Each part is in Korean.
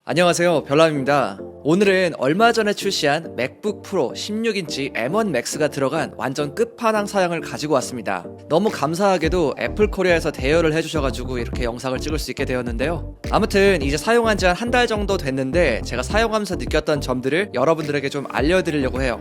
안녕하세요, 별남입니다. 오늘은 얼마 전에 출시한 맥북 프로 16인치 M1 Max가 들어간 완전 끝판왕 사양을 가지고 왔습니다. 너무 감사하게도 애플 코리아에서 대여를 해주셔가지고 이렇게 영상을 찍을 수 있게 되었는데요. 아무튼 이제 사용한 지 한 달 정도 됐는데 제가 사용하면서 느꼈던 점들을 여러분들에게 좀 알려드리려고 해요.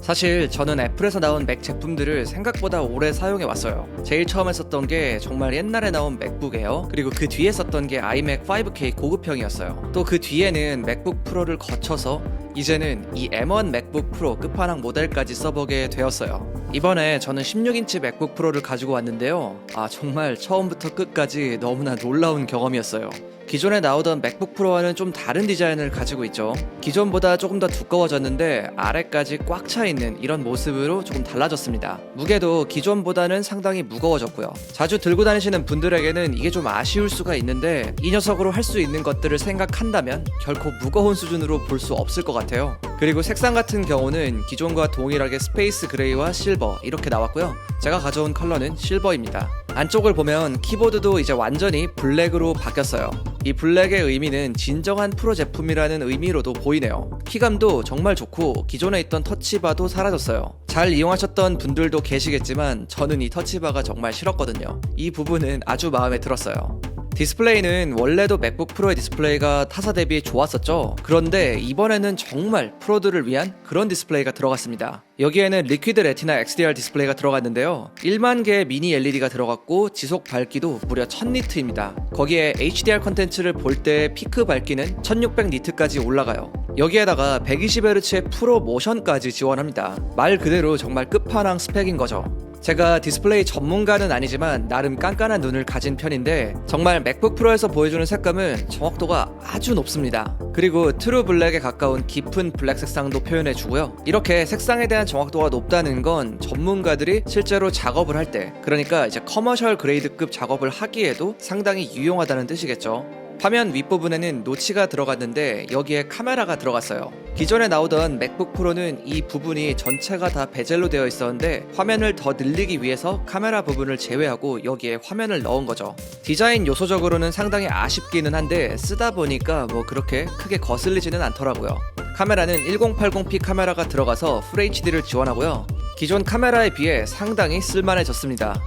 사실 저는 애플에서 나온 맥 제품들을 생각보다 오래 사용해 왔어요. 제일 처음에 썼던 게 정말 옛날에 나온 맥북 에어, 그리고 그 뒤에 썼던 게 아이맥 5K 고급형이었어요. 또 그 뒤에는 맥북 프로를 거쳐서 이제는 이 M1 맥북 프로 끝판왕 모델까지 써보게 되었어요. 이번에 저는 16인치 맥북 프로를 가지고 왔는데요. 정말 처음부터 끝까지 너무나 놀라운 경험이었어요. 기존에 나오던 맥북 프로와는 좀 다른 디자인을 가지고 있죠. 기존보다 조금 더 두꺼워졌는데 아래까지 꽉 차 있는 이런 모습으로 조금 달라졌습니다. 무게도 기존보다는 상당히 무거워졌고요. 자주 들고 다니시는 분들에게는 이게 좀 아쉬울 수가 있는데 이 녀석으로 할 수 있는 것들을 생각한다면 결코 무거운 수준으로 볼 수 없을 것 같아요. 그리고 색상 같은 경우는 기존과 동일하게 스페이스 그레이와 실버 이렇게 나왔고요. 제가 가져온 컬러는 실버입니다. 안쪽을 보면 키보드도 이제 완전히 블랙으로 바뀌었어요. 이 블랙의 의미는 진정한 프로 제품이라는 의미로도 보이네요. 키감도 정말 좋고 기존에 있던 터치바도 사라졌어요. 잘 이용하셨던 분들도 계시겠지만 저는 이 터치바가 정말 싫었거든요. 이 부분은 아주 마음에 들었어요. 디스플레이는 원래도 맥북 프로의 디스플레이가 타사 대비 좋았었죠. 그런데 이번에는 정말 프로들을 위한 그런 디스플레이가 들어갔습니다. 여기에는 리퀴드 레티나 XDR 디스플레이가 들어갔는데요. 1만 개의 미니 LED가 들어갔고 지속 밝기도 무려 1000니트입니다. 거기에 HDR 컨텐츠를 볼 때 피크 밝기는 1600니트까지 올라가요. 여기에다가 120Hz의 프로 모션까지 지원합니다. 말 그대로 정말 끝판왕 스펙인 거죠. 제가 디스플레이 전문가는 아니지만 나름 깐깐한 눈을 가진 편인데 정말 맥북 프로에서 보여주는 색감은 정확도가 아주 높습니다. 그리고 트루 블랙에 가까운 깊은 블랙 색상도 표현해주고요. 이렇게 색상에 대한 정확도가 높다는 건 전문가들이 실제로 작업을 할 때, 그러니까 이제 커머셜 그레이드급 작업을 하기에도 상당히 유용하다는 뜻이겠죠. 화면 윗부분에는 노치가 들어갔는데 여기에 카메라가 들어갔어요. 기존에 나오던 맥북 프로는 이 부분이 전체가 다 베젤로 되어 있었는데 화면을 더 늘리기 위해서 카메라 부분을 제외하고 여기에 화면을 넣은 거죠. 디자인 요소적으로는 상당히 아쉽기는 한데 쓰다 보니까 뭐 그렇게 크게 거슬리지는 않더라고요. 카메라는 1080p 카메라가 들어가서 FHD를 지원하고요. 기존 카메라에 비해 상당히 쓸만해졌습니다.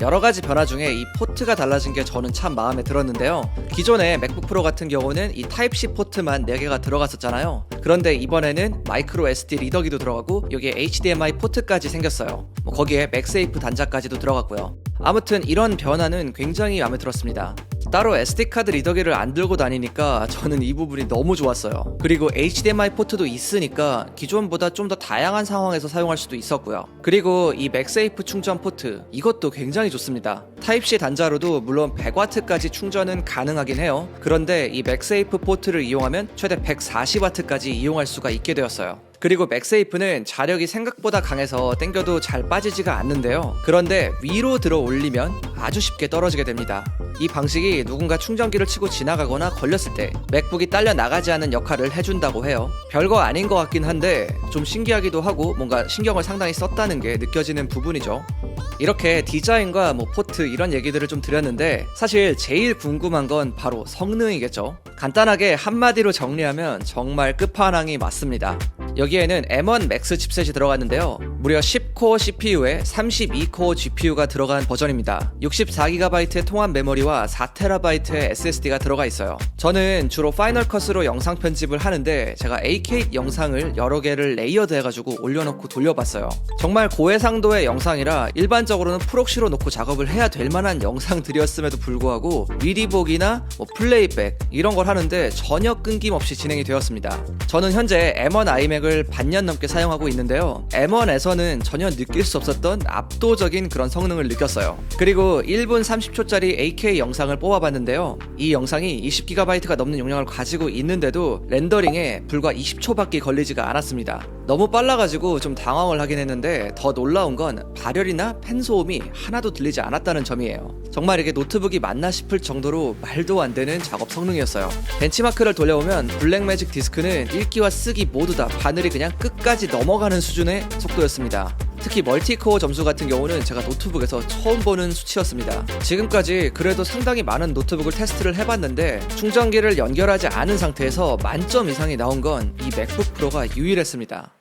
여러가지 변화 중에 이 포트가 달라진 게 저는 참 마음에 들었는데요. 기존에 맥북 프로 같은 경우는 이 타입C 포트만 4개가 들어갔었잖아요. 그런데 이번에는 마이크로 SD 리더기도 들어가고 여기에 HDMI 포트까지 생겼어요. 거기에 맥세이프 단자까지도 들어갔고요. 아무튼 이런 변화는 굉장히 마음에 들었습니다. 따로 SD카드 리더기를 안 들고 다니니까 저는 이 부분이 너무 좋았어요. 그리고 HDMI 포트도 있으니까 기존보다 좀 더 다양한 상황에서 사용할 수도 있었고요. 그리고 이 맥세이프 충전 포트, 이것도 굉장히 좋습니다. 타입C 단자로도 물론 100W까지 충전은 가능하긴 해요. 그런데 이 맥세이프 포트를 이용하면 최대 140W까지 이용할 수가 있게 되었어요. 그리고 맥세이프는 자력이 생각보다 강해서 당겨도 잘 빠지지가 않는데요. 그런데 위로 들어 올리면 아주 쉽게 떨어지게 됩니다. 이 방식이 누군가 충전기를 치고 지나가거나 걸렸을 때 맥북이 딸려 나가지 않는 역할을 해준다고 해요. 별거 아닌 것 같긴 한데 좀 신기하기도 하고 뭔가 신경을 상당히 썼다는 게 느껴지는 부분이죠. 이렇게 디자인과 포트 이런 얘기들을 좀 드렸는데 사실 제일 궁금한 건 바로 성능이겠죠. 간단하게 한마디로 정리하면 정말 끝판왕이 맞습니다. 여기에는 M1 Max 칩셋이 들어갔는데요. 무려 10코어 CPU에 32코어 GPU가 들어간 버전입니다. 64GB의 통합 메모리와 4TB의 SSD가 들어가 있어요. 저는 주로 파이널 컷으로 영상 편집을 하는데 제가 AK 영상을 여러 개를 레이어드 해가지고 올려놓고 돌려봤어요. 정말 고해상도의 영상이라 일반적으로는 프록시로 놓고 작업을 해야 될 만한 영상들이었음에도 불구하고 미리 보기나 플레이백 이런 걸 하는데 전혀 끊김없이 진행이 되었습니다. 저는 현재 M1 iMac을 반년 넘게 사용하고 있는데요. M1에서는 전혀 느낄 수 없었던 압도적인 그런 성능을 느꼈어요. 그리고 1분 30초짜리 AK 영상을 뽑아봤는데요. 이 영상이 20GB가 넘는 용량을 가지고 있는데도 렌더링에 불과 20초밖에 걸리지가 않았습니다. 너무 빨라가지고 좀 당황을 하긴 했는데 더 놀라운 건 발열이나 팬 소음이 하나도 들리지 않았다는 점이에요. 정말 이게 노트북이 맞나 싶을 정도로 말도 안 되는 작업 성능이었어요. 벤치마크를 돌려보면 블랙매직 디스크는 읽기와 쓰기 모두 다 바늘이 그냥 끝까지 넘어가는 수준의 속도였습니다. 특히 멀티코어 점수 같은 경우는 제가 노트북에서 처음 보는 수치였습니다. 지금까지 그래도 상당히 많은 노트북을 테스트를 해봤는데 충전기를 연결하지 않은 상태에서 만점 이상이 나온 건 이 맥북 프로가 유일했습니다.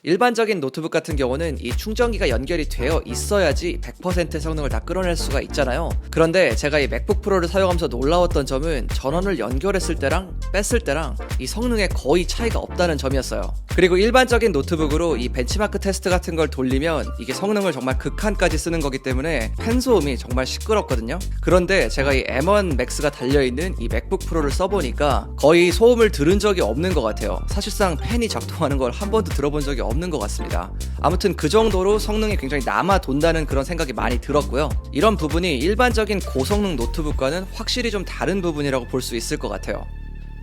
일반적인 노트북 같은 경우는 이 충전기가 연결이 되어 있어야지 100%의 성능을 다 끌어낼 수가 있잖아요. 그런데 제가 이 맥북 프로를 사용하면서 놀라웠던 점은 전원을 연결했을 때랑 뺐을 때랑 이 성능에 거의 차이가 없다는 점이었어요. 그리고 일반적인 노트북으로 이 벤치마크 테스트 같은 걸 돌리면 이게 성능을 정말 극한까지 쓰는 거기 때문에 팬 소음이 정말 시끄럽거든요. 그런데 제가 이 M1 Max가 달려있는 이 맥북 프로를 써보니까 거의 소음을 들은 적이 없는 것 같아요. 사실상 팬이 작동하는 걸 한 번도 들어본 적이 없는 것 같습니다. 아무튼 그 정도로 성능이 굉장히 남아 돈다는 그런 생각이 많이 들었고요. 이런 부분이 일반적인 고성능 노트북과는 확실히 좀 다른 부분이라고 볼 수 있을 것 같아요.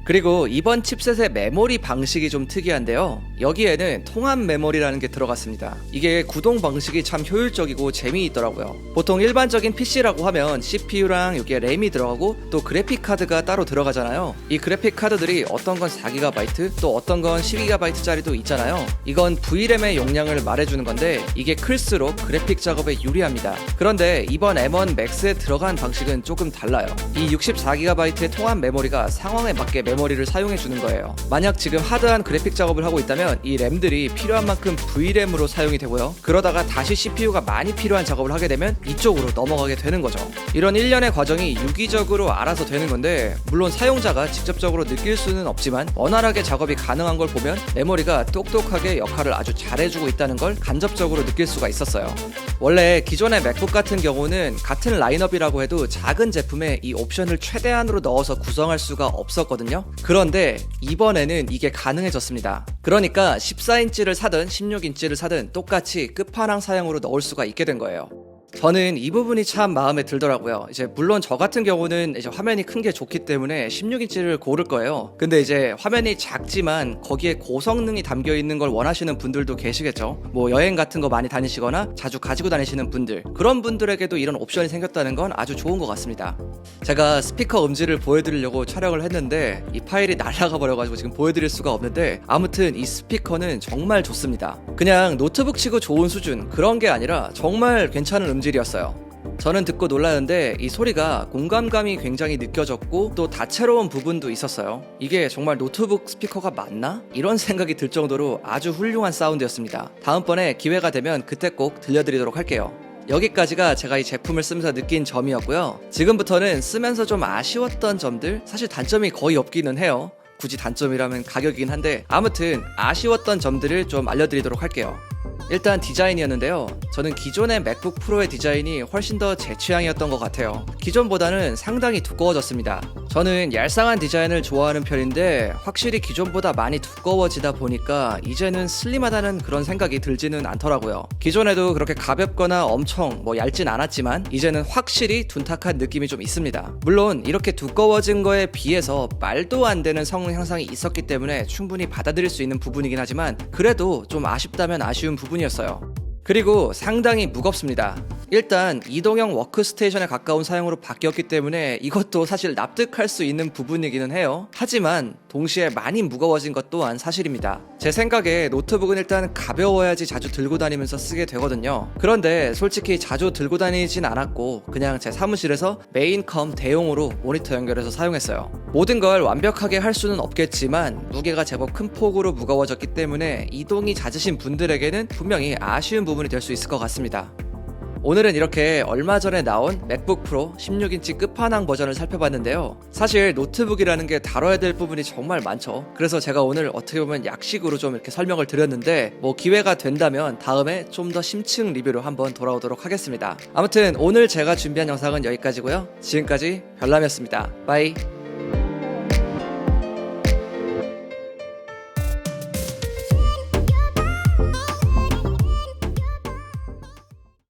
그리고 이번 칩셋의 메모리 방식이 좀 특이한데요. 여기에는 통합 메모리라는 게 들어갔습니다. 이게 구동 방식이 참 효율적이고 재미있더라고요. 보통 일반적인 PC라고 하면 CPU랑 여기에 램이 들어가고 또 그래픽 카드가 따로 들어가잖아요. 이 그래픽 카드들이 어떤 건 4GB 또 어떤 건 12G짜리도 있잖아요. 이건 VRAM의 용량을 말해주는 건데 이게 클수록 그래픽 작업에 유리합니다. 그런데 이번 M1 Max에 들어간 방식은 조금 달라요. 이 64GB의 통합 메모리가 상황에 맞게 메모리를 사용해 주는 거예요. 만약 지금 하드한 그래픽 작업을 하고 있다면 이 램들이 필요한 만큼 VRAM으로 사용이 되고요. 그러다가 다시 CPU가 많이 필요한 작업을 하게 되면 이쪽으로 넘어가게 되는 거죠. 이런 일련의 과정이 유기적으로 알아서 되는 건데 물론 사용자가 직접적으로 느낄 수는 없지만 원활하게 작업이 가능한 걸 보면 메모리가 똑똑하게 역할을 아주 잘해주고 있다는 걸 간접적으로 느낄 수가 있었어요. 원래 기존의 맥북 같은 경우는 같은 라인업이라고 해도 작은 제품에 이 옵션을 최대한으로 넣어서 구성할 수가 없었거든요. 그런데 이번에는 이게 가능해졌습니다. 그러니까 14인치를 사든 16인치를 사든 똑같이 끝판왕 사양으로 넣을 수가 있게 된 거예요. 저는 이 부분이 참 마음에 들더라고요. 이제 물론 저 같은 경우는 이제 화면이 큰 게 좋기 때문에 16인치를 고를 거예요. 근데 이제 화면이 작지만 거기에 고성능이 담겨 있는 걸 원하시는 분들도 계시겠죠. 뭐 여행 같은 거 많이 다니시거나 자주 가지고 다니시는 분들, 그런 분들에게도 이런 옵션이 생겼다는 건 아주 좋은 것 같습니다. 제가 스피커 음질을 보여드리려고 촬영을 했는데 이 파일이 날아가 버려가지고 지금 보여드릴 수가 없는데 아무튼 이 스피커는 정말 좋습니다. 그냥 노트북 치고 좋은 수준 그런 게 아니라 정말 괜찮은 음질이었어요. 저는 듣고 놀랐는데 이 소리가 공감감이 굉장히 느껴졌고 또 다채로운 부분도 있었어요. 이게 정말 노트북 스피커가 맞나? 이런 생각이 들 정도로 아주 훌륭한 사운드였습니다. 다음번에 기회가 되면 그때 꼭 들려드리도록 할게요. 여기까지가 제가 이 제품을 쓰면서 느낀 점이었고요. 지금부터는 쓰면서 좀 아쉬웠던 점들, 사실 단점이 거의 없기는 해요. 굳이 단점이라면 가격이긴 한데 아무튼 아쉬웠던 점들을 좀 알려드리도록 할게요. 일단 디자인이었는데요. 저는 기존의 맥북 프로의 디자인이 훨씬 더 제 취향이었던 것 같아요. 기존보다는 상당히 두꺼워졌습니다. 저는 얄쌍한 디자인을 좋아하는 편인데 확실히 기존보다 많이 두꺼워지다 보니까 이제는 슬림하다는 그런 생각이 들지는 않더라고요. 기존에도 그렇게 가볍거나 엄청 얇진 않았지만 이제는 확실히 둔탁한 느낌이 좀 있습니다. 물론 이렇게 두꺼워진 거에 비해서 말도 안 되는 성능 향상이 있었기 때문에 충분히 받아들일 수 있는 부분이긴 하지만 그래도 좀 아쉽다면 아쉬운 부분이었어요. 그리고 상당히 무겁습니다. 일단 이동형 워크스테이션에 가까운 사용으로 바뀌었기 때문에 이것도 사실 납득할 수 있는 부분이기는 해요. 하지만 동시에 많이 무거워진 것 또한 사실입니다. 제 생각에 노트북은 일단 가벼워야지 자주 들고 다니면서 쓰게 되거든요. 그런데 솔직히 자주 들고 다니진 않았고 그냥 제 사무실에서 메인 컴 대용으로 모니터 연결해서 사용했어요. 모든 걸 완벽하게 할 수는 없겠지만 무게가 제법 큰 폭으로 무거워졌기 때문에 이동이 잦으신 분들에게는 분명히 아쉬운 부분이 될 수 있을 것 같습니다. 오늘은 이렇게 얼마 전에 나온 맥북 프로 16인치 끝판왕 버전을 살펴봤는데요. 사실 노트북이라는 게 다뤄야 될 부분이 정말 많죠. 그래서 제가 오늘 어떻게 보면 약식으로 좀 이렇게 설명을 드렸는데 기회가 된다면 다음에 좀 더 심층 리뷰로 한번 돌아오도록 하겠습니다. 아무튼 오늘 제가 준비한 영상은 여기까지고요. 지금까지 별남이었습니다. 바이.